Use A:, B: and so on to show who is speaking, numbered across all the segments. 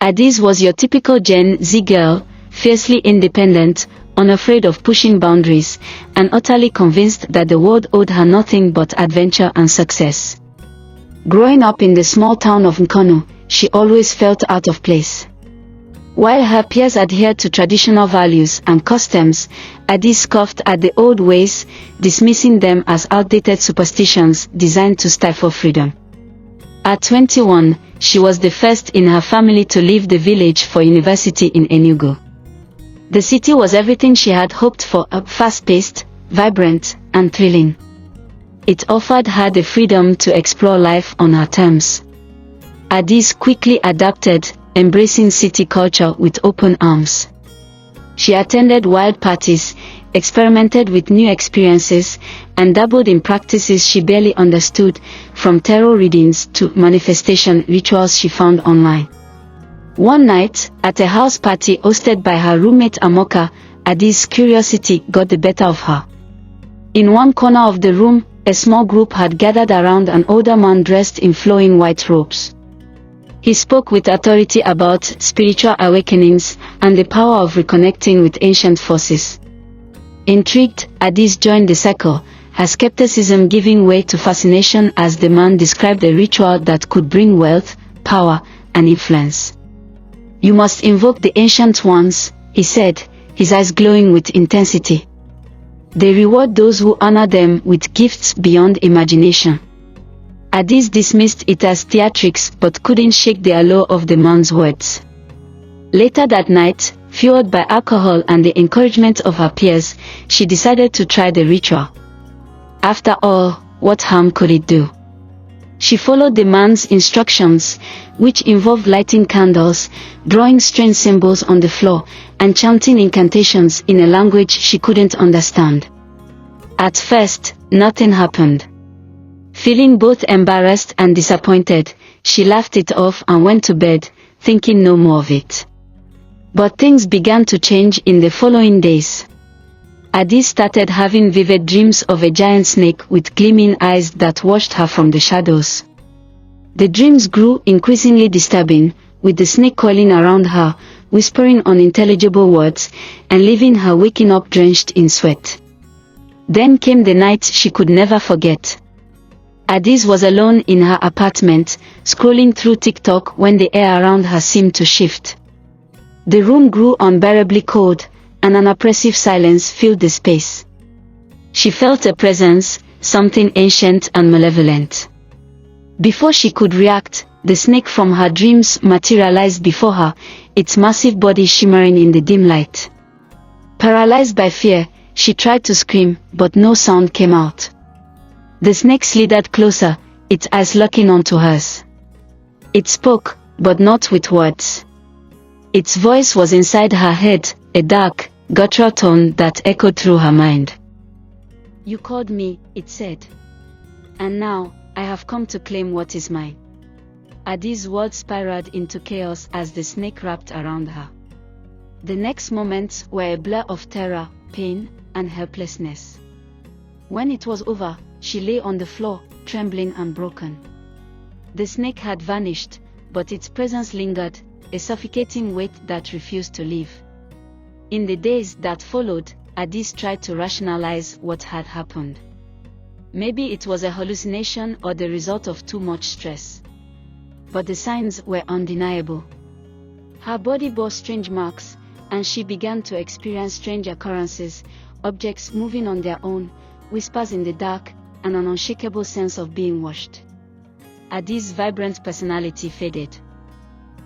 A: Addis was your typical Gen Z girl, fiercely independent, unafraid of pushing boundaries, and utterly convinced that the world owed her nothing but adventure and success. Growing up in the small town of Nkanu, she always felt out of place. While her peers adhered to traditional values and customs, Addis scoffed at the old ways, dismissing them as outdated superstitions designed to stifle freedom. At 21, she was the first in her family to leave the village for university in Enugu. The city was everything she had hoped for, fast-paced, vibrant, and thrilling. It offered her the freedom to explore life on her terms. Addis quickly adapted, embracing city culture with open arms. She attended wild parties, experimented with new experiences, and dabbled in practices she barely understood, from tarot readings to manifestation rituals she found online. One night, at a house party hosted by her roommate Amoka, Addis' curiosity got the better of her. In one corner of the room, a small group had gathered around an older man dressed in flowing white robes. He spoke with authority about spiritual awakenings and the power of reconnecting with ancient forces. Intrigued, Addis joined the circle, her skepticism giving way to fascination as the man described a ritual that could bring wealth, power, and influence. "You must invoke the ancient ones," he said, his eyes glowing with intensity. "They reward those who honor them with gifts beyond imagination." Addis dismissed it as theatrics but couldn't shake the allure of the man's words. Later that night, fueled by alcohol and the encouragement of her peers, she decided to try the ritual. After all, what harm could it do? She followed the man's instructions, which involved lighting candles, drawing strange symbols on the floor, and chanting incantations in a language she couldn't understand. At first, nothing happened. Feeling both embarrassed and disappointed, she laughed it off and went to bed, thinking no more of it. But things began to change in the following days. Addis started having vivid dreams of a giant snake with gleaming eyes that watched her from the shadows. The dreams grew increasingly disturbing, with the snake coiling around her, whispering unintelligible words, and leaving her waking up drenched in sweat. Then came the night she could never forget. Addis was alone in her apartment, scrolling through TikTok when the air around her seemed to shift. The room grew unbearably cold, and an oppressive silence filled the space. She felt a presence, something ancient and malevolent. Before she could react, the snake from her dreams materialized before her, its massive body shimmering in the dim light. Paralyzed by fear, she tried to scream, but no sound came out. The snake slithered closer, its eyes locking onto hers. It spoke, but not with words. Its voice was inside her head, a dark, guttural tone that echoed through her mind. "You called me," it said. "And now, I have come to claim what is mine." Addis' words spiraled into chaos as the snake wrapped around her. The next moments were a blur of terror, pain, and helplessness. When it was over, she lay on the floor, trembling and broken. The snake had vanished, but its presence lingered, a suffocating weight that refused to leave. In the days that followed, Addis tried to rationalize what had happened. Maybe it was a hallucination or the result of too much stress. But the signs were undeniable. Her body bore strange marks, and she began to experience strange occurrences, objects moving on their own, whispers in the dark, and an unshakable sense of being watched. Addis' vibrant personality faded.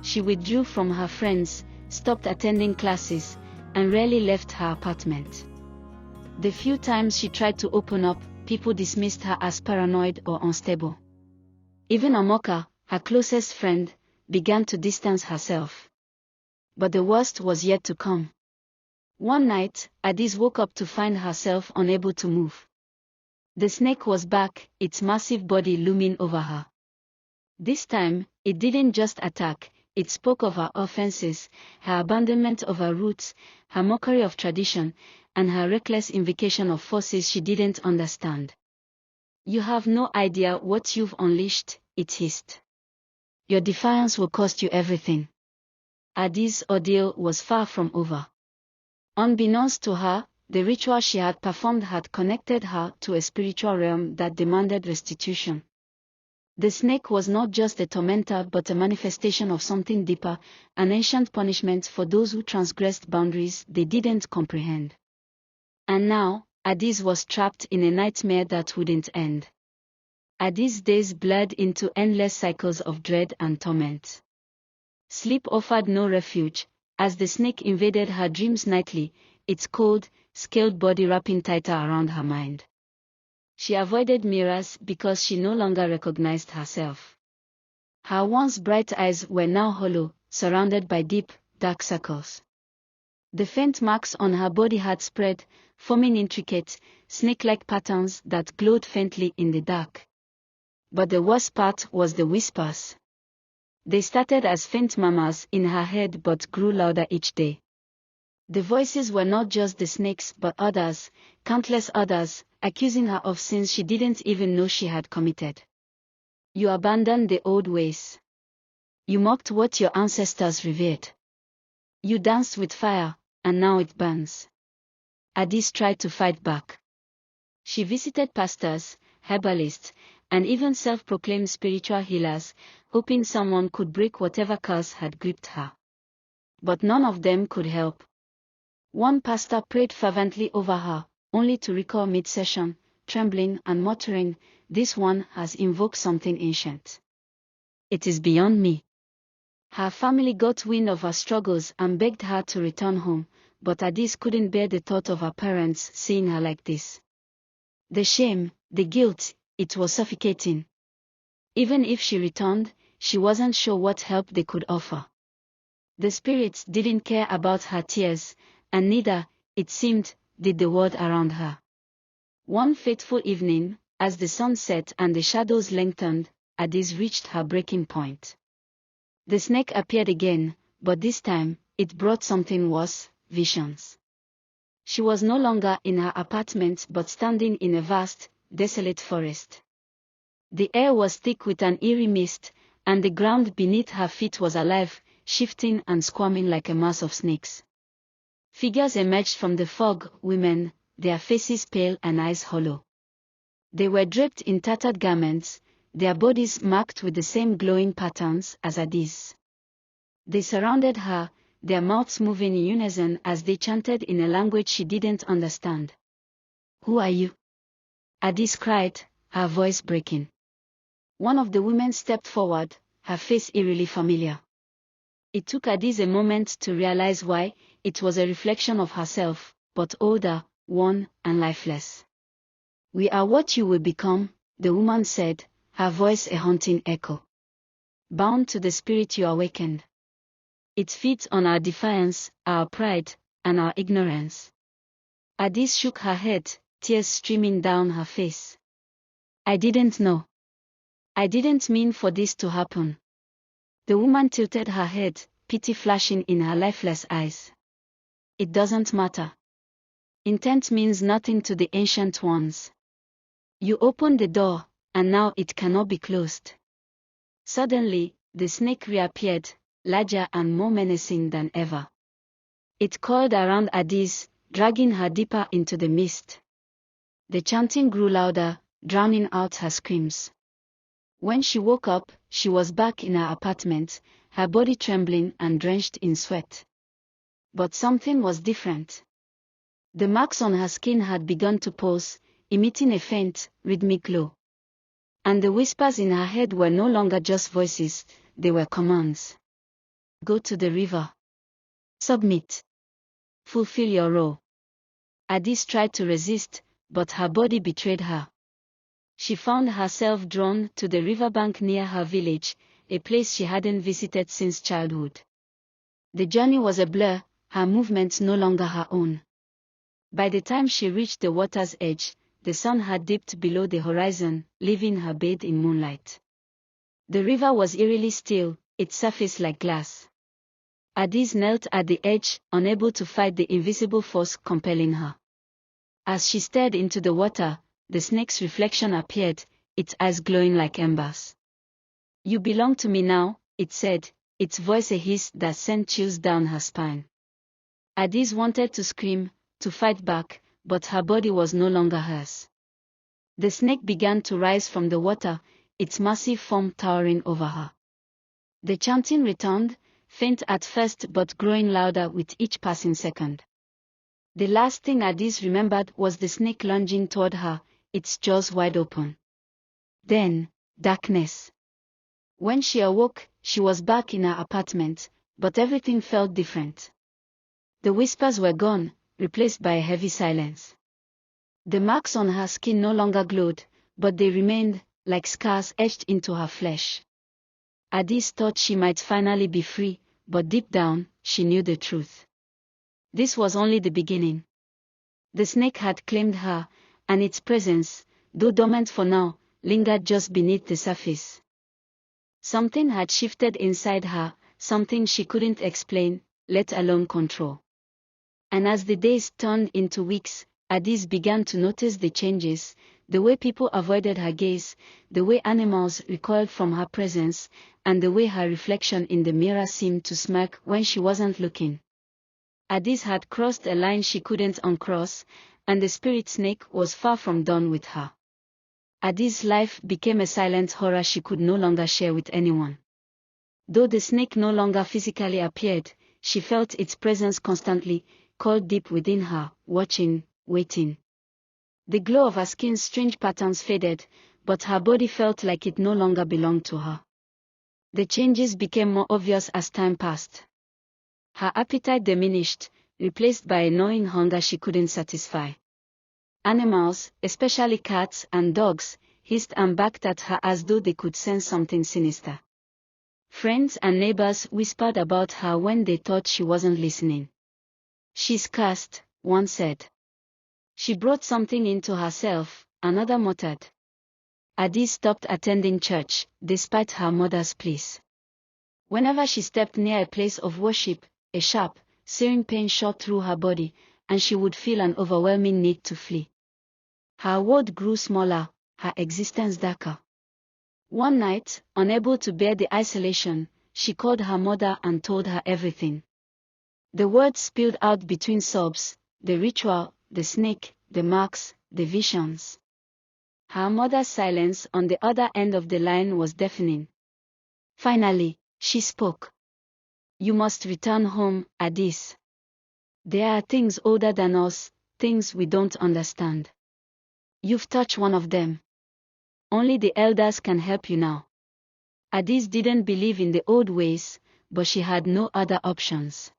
A: She withdrew from her friends, stopped attending classes, and rarely left her apartment. The few times she tried to open up, people dismissed her as paranoid or unstable. Even Amoka, her closest friend, began to distance herself. But the worst was yet to come. One night, Addis woke up to find herself unable to move. The snake was back, its massive body looming over her. This time, it didn't just attack, it spoke of her offenses, her abandonment of her roots, her mockery of tradition, and her reckless invocation of forces she didn't understand. "You have no idea what you've unleashed," it hissed. "Your defiance will cost you everything." Adi's ordeal was far from over. Unbeknownst to her, the ritual she had performed had connected her to a spiritual realm that demanded restitution. The snake was not just a tormentor but a manifestation of something deeper, an ancient punishment for those who transgressed boundaries they didn't comprehend. And now, Adis was trapped in a nightmare that wouldn't end. Adi's days blurred into endless cycles of dread and torment. Sleep offered no refuge, as the snake invaded her dreams nightly, its cold, scaled body wrapping tighter around her mind. She avoided mirrors because she no longer recognized herself. Her once bright eyes were now hollow, surrounded by deep, dark circles. The faint marks on her body had spread, forming intricate, snake-like patterns that glowed faintly in the dark. But the worst part was the whispers. They started as faint murmurs in her head but grew louder each day. The voices were not just the snake's but others, countless others, accusing her of sins she didn't even know she had committed. You abandoned the old ways. You mocked what your ancestors revered. You danced with fire, and now it burns. Adis tried to fight back. She visited pastors, herbalists, and even self-proclaimed spiritual healers, hoping someone could break whatever curse had gripped her. But none of them could help. One pastor prayed fervently over her, only to recall mid-session, trembling and muttering, "This one has invoked something ancient. It is beyond me." Her family got wind of her struggles and begged her to return home, but Adis couldn't bear the thought of her parents seeing her like this. The shame, the guilt, it was suffocating. Even if she returned, she wasn't sure what help they could offer. The spirits didn't care about her tears, and neither, it seemed, did the world around her. One fateful evening, as the sun set and the shadows lengthened, Adis reached her breaking point. The snake appeared again, but this time, it brought something worse, visions. She was no longer in her apartment but standing in a vast, desolate forest. The air was thick with an eerie mist, and the ground beneath her feet was alive, shifting and squirming like a mass of snakes. Figures emerged from the fog, women, their faces pale and eyes hollow. They were draped in tattered garments, their bodies marked with the same glowing patterns as Adis. They surrounded her, their mouths moving in unison as they chanted in a language she didn't understand. "Who are you?" Adis cried, her voice breaking. One of the women stepped forward, her face eerily familiar. It took Adis a moment to realize why. It was a reflection of herself, but older, worn, and lifeless. "We are what you will become," the woman said, her voice a haunting echo. "Bound to the spirit you awakened. It feeds on our defiance, our pride, and our ignorance." Adis shook her head, tears streaming down her face. "I didn't know. I didn't mean for this to happen." The woman tilted her head, pity flashing in her lifeless eyes. "It doesn't matter. Intent means nothing to the ancient ones. You opened the door, and now it cannot be closed." Suddenly, the snake reappeared, larger and more menacing than ever. It coiled around Adis, dragging her deeper into the mist. The chanting grew louder, drowning out her screams. When she woke up, she was back in her apartment, her body trembling and drenched in sweat. But something was different. The marks on her skin had begun to pulse, emitting a faint, rhythmic glow. And the whispers in her head were no longer just voices, they were commands. "Go to the river. Submit. Fulfill your role." Adis tried to resist, but her body betrayed her. She found herself drawn to the riverbank near her village, a place she hadn't visited since childhood. The journey was a blur, her movements no longer her own. By the time she reached the water's edge, the sun had dipped below the horizon, leaving her bathed in moonlight. The river was eerily still, its surface like glass. Adis knelt at the edge, unable to fight the invisible force compelling her. As she stared into the water, the snake's reflection appeared, its eyes glowing like embers. "You belong to me now," it said, its voice a hiss that sent chills down her spine. Addis wanted to scream, to fight back, but her body was no longer hers. The snake began to rise from the water, its massive form towering over her. The chanting returned, faint at first but growing louder with each passing second. The last thing Addis remembered was the snake lunging toward her, its jaws wide open. Then, darkness. When she awoke, she was back in her apartment, but everything felt different. The whispers were gone, replaced by a heavy silence. The marks on her skin no longer glowed, but they remained, like scars etched into her flesh. Addis thought she might finally be free, but deep down, she knew the truth. This was only the beginning. The snake had claimed her, and its presence, though dormant for now, lingered just beneath the surface. Something had shifted inside her, something she couldn't explain, let alone control. And as the days turned into weeks, Addis began to notice the changes, the way people avoided her gaze, the way animals recoiled from her presence, and the way her reflection in the mirror seemed to smirk when she wasn't looking. Addis had crossed a line she couldn't uncross, and the spirit snake was far from done with her. Addis' life became a silent horror she could no longer share with anyone. Though the snake no longer physically appeared, she felt its presence constantly, coiled deep within her, watching, waiting. The glow of her skin's strange patterns faded, but her body felt like it no longer belonged to her. The changes became more obvious as time passed. Her appetite diminished, replaced by a gnawing hunger she couldn't satisfy. Animals, especially cats and dogs, hissed and barked at her as though they could sense something sinister. Friends and neighbors whispered about her when they thought she wasn't listening. "She's cursed," one said. "She brought something into herself," another muttered. Addis stopped attending church, despite her mother's pleas. Whenever she stepped near a place of worship, a sharp, searing pain shot through her body, and she would feel an overwhelming need to flee. Her world grew smaller, her existence darker. One night, unable to bear the isolation, she called her mother and told her everything. The words spilled out between sobs, the ritual, the snake, the marks, the visions. Her mother's silence on the other end of the line was deafening. Finally, she spoke. "You must return home, Addis. There are things older than us, things we don't understand. You've touched one of them. Only the elders can help you now." Addis didn't believe in the old ways, but she had no other options.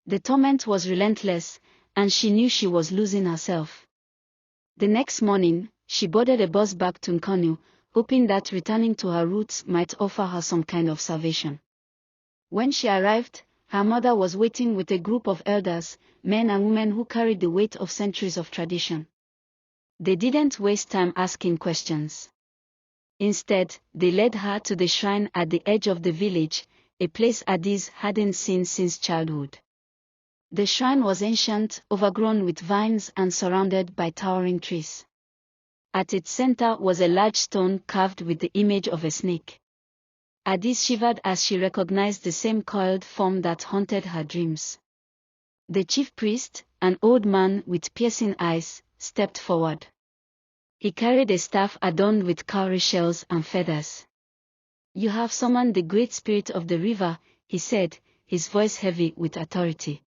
A: The torment was relentless, and she knew she was losing herself. The next morning, she boarded a bus back to Nkanu, hoping that returning to her roots might offer her some kind of salvation. When she arrived, her mother was waiting with a group of elders, men and women who carried the weight of centuries of tradition. They didn't waste time asking questions. Instead, they led her to the shrine at the edge of the village, a place Addis hadn't seen since childhood. The shrine was ancient, overgrown with vines and surrounded by towering trees. At its center was a large stone carved with the image of a snake. Addis shivered as she recognized the same coiled form that haunted her dreams. The chief priest, an old man with piercing eyes, stepped forward. He carried a staff adorned with cowrie shells and feathers. "You have summoned the great spirit of the river," he said, his voice heavy with authority.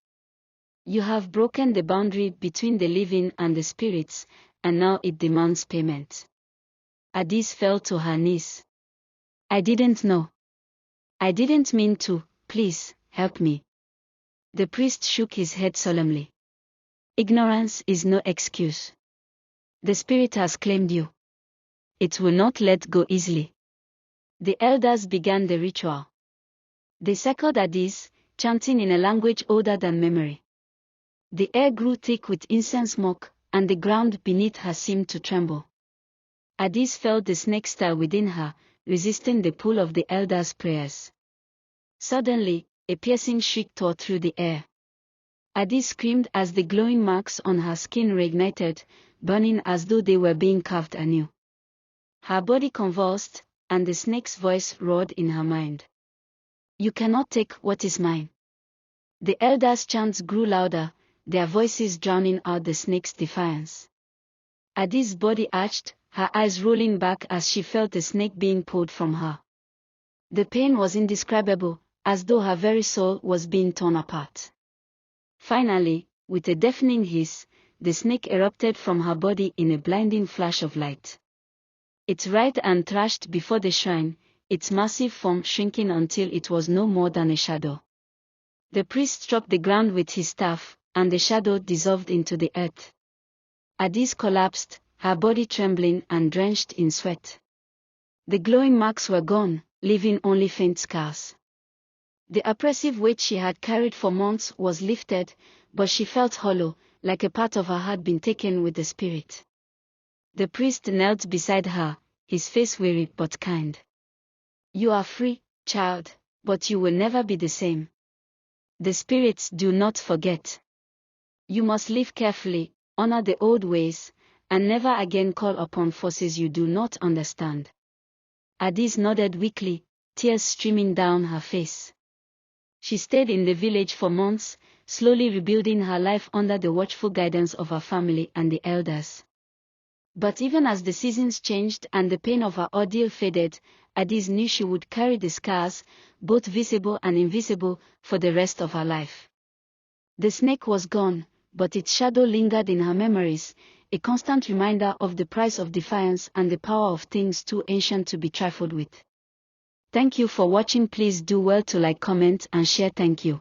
A: "You have broken the boundary between the living and the spirits, and now it demands payment." Addis fell to her knees. "I didn't know. I didn't mean to, please, help me." The priest shook his head solemnly. "Ignorance is no excuse. The spirit has claimed you. It will not let go easily." The elders began the ritual. They circled Addis, chanting in a language older than memory. The air grew thick with incense smoke, and the ground beneath her seemed to tremble. Addis felt the snake stir within her, resisting the pull of the elders' prayers. Suddenly, a piercing shriek tore through the air. Addis screamed as the glowing marks on her skin reignited, burning as though they were being carved anew. Her body convulsed, and the snake's voice roared in her mind. You cannot take what is mine. The elders' chants grew louder, their voices drowning out the snake's defiance. Adi's body arched, her eyes rolling back as she felt the snake being pulled from her. The pain was indescribable, as though her very soul was being torn apart. Finally, with a deafening hiss, the snake erupted from her body in a blinding flash of light. It writhed and thrashed before the shrine, its massive form shrinking until it was no more than a shadow. The priest struck the ground with his staff, and the shadow dissolved into the earth. Adis collapsed, her body trembling and drenched in sweat. The glowing marks were gone, leaving only faint scars. The oppressive weight she had carried for months was lifted, but she felt hollow, like a part of her had been taken with the spirit. The priest knelt beside her, his face weary but kind. You are free, child, but you will never be the same. The spirits do not forget. You must live carefully, honor the old ways, and never again call upon forces you do not understand. Adis nodded weakly, tears streaming down her face. She stayed in the village for months, slowly rebuilding her life under the watchful guidance of her family and the elders. But even as the seasons changed and the pain of her ordeal faded, Adis knew she would carry the scars, both visible and invisible, for the rest of her life. The snake was gone, but its shadow lingered in her memories, a constant reminder of the price of defiance and the power of things too ancient to be trifled with. Thank you for watching. Please do well to like, comment, and share. Thank you.